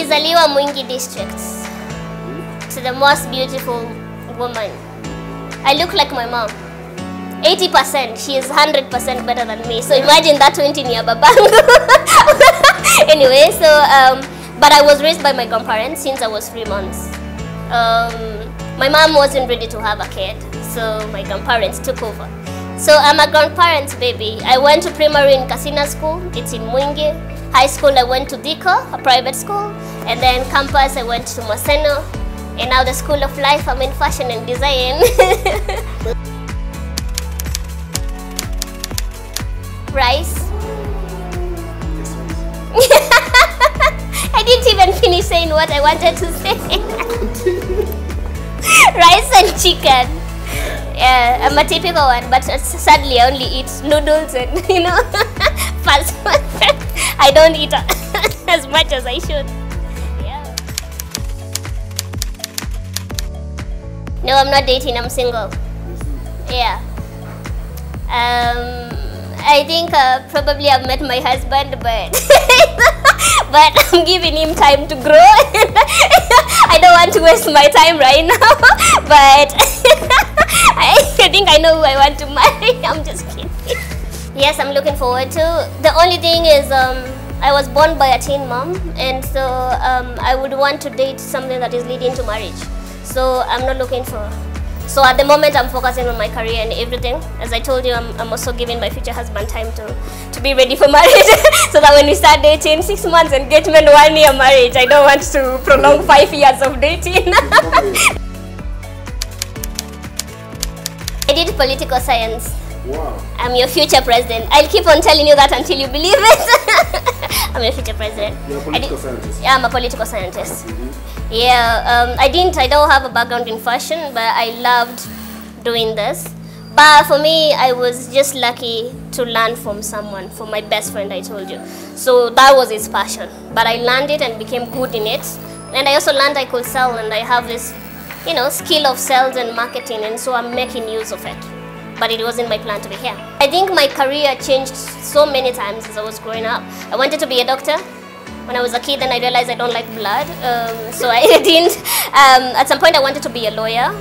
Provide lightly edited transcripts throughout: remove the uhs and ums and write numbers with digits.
Nilizaliwa Mwingi district. To the most beautiful woman. I look like my mom. 80%, she is 100% better than me. So imagine that 20 near babangu. Anyway, so but I was raised by my grandparents since I was 3 months. My mom wasn't ready to have a kid, so my grandparents took over. So I'm a grandparent's baby. I went to primary in Kasina School, it's in Mwingi. High school I went to Diko, a private school. And then campus I went to Maseno. And now the School of Life, I'm in fashion and design. Rice. I didn't even finish saying what I wanted to say. Rice and chicken. Yeah, I'm a typical one, but sadly I only eat noodles and, you know, fast food. I don't eat as much as I should. Yeah. No, I'm not dating, I'm single. Yeah. I think probably I've met my husband, but but I'm giving him time to grow. I don't want to waste my time right now, but I think I know who I want to marry. I'm just kidding. Yes, I'm looking forward to. The only thing is I was born by a teen mom, and so I would want to date something that is leading to marriage. So I'm not looking for. So at the moment, I'm focusing on my career and everything. As I told you, I'm also giving my future husband time to be ready for marriage. So that when we start dating, 6 months engagement, 1 year marriage. I don't want to prolong 5 years of dating. I did political science. Wow. I'm your future president. I'll keep on telling you that until you believe it. I'm your future president. You're a political scientist? Yeah, I'm a political scientist. Yeah, I don't have a background in fashion, but I loved doing this. But for me, I was just lucky to learn from someone, from my best friend I told you. So that was his passion. But I learned it and became good in it. And I also learned I could sell, and I have this, you know, skill of sales and marketing, and so I'm making use of it. But it wasn't my plan to be here. I think my career changed so many times as I was growing up. I wanted to be a doctor. When I was a kid, then I realized I don't like blood, so I didn't. At some point, I wanted to be a lawyer.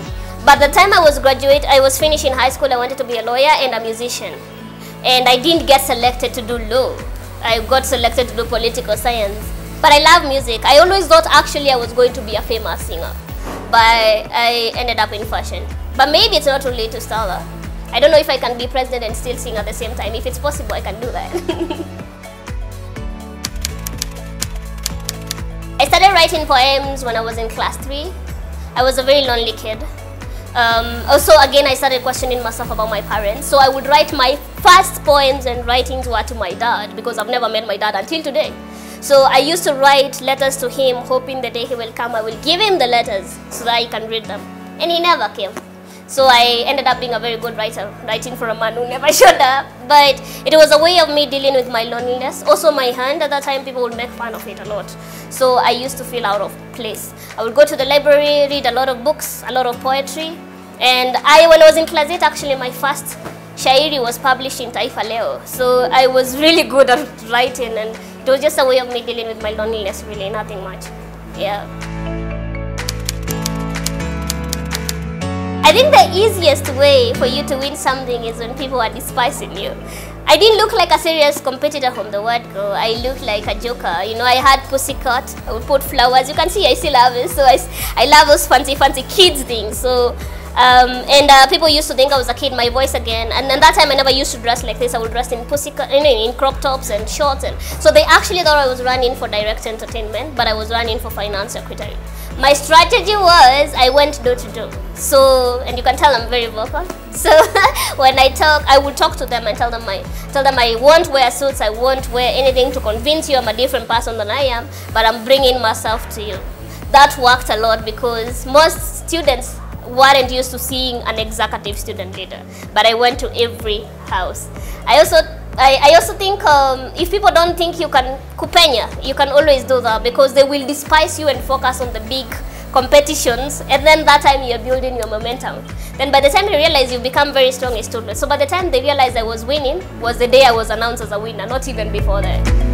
But the time I was finishing high school, I wanted to be a lawyer and a musician. And I didn't get selected to do law. I got selected to do political science. But I love music. I always thought actually I was going to be a famous singer. But I ended up in fashion. But maybe it's not too late to start that. I don't know if I can be president and still sing at the same time. If it's possible, I can do that. I started writing poems when I was in class 3. I was a very lonely kid. Also, again, I started questioning myself about my parents. So I would write my first poems and writings were to my dad, because I've never met my dad until today. So I used to write letters to him, hoping the day he will come, I will give him the letters so that he can read them. And he never came. So I ended up being a very good writer, writing for a man who never showed up. But it was a way of me dealing with my loneliness. Also my hand, at that time, people would make fun of it a lot. So I used to feel out of place. I would go to the library, read a lot of books, a lot of poetry. And when I was in class 8, actually, my first shairi was published in Taifa Leo. So I was really good at writing, and it was just a way of me dealing with my loneliness, really, nothing much. Yeah. I think the easiest way for you to win something is when people are despising you. I didn't look like a serious competitor from the word go. I looked like a joker. You know, I had pussycat. I would put flowers. You can see I still have it. So I love those fancy kids things. So people used to think I was a kid. My voice again. And at that time I never used to dress like this. I would dress in pussycat, in crop tops and shorts. And so they actually thought I was running for direct entertainment, but I was running for finance secretary. My strategy was I went door to door. So, and you can tell I'm very vocal. So when I talk, I would talk to them and tell them I won't wear suits, I won't wear anything to convince you I'm a different person than I am, but I'm bringing myself to you. That worked a lot because most students weren't used to seeing an executive student leader, but I went to every house. I also think if people don't think you can kupenya, you can always do that, because they will despise you and focus on the big competitions, and then that time you're building your momentum. Then by the time you realize you become very strong as students. So by the time they realized I was winning was the day I was announced as a winner, not even before that.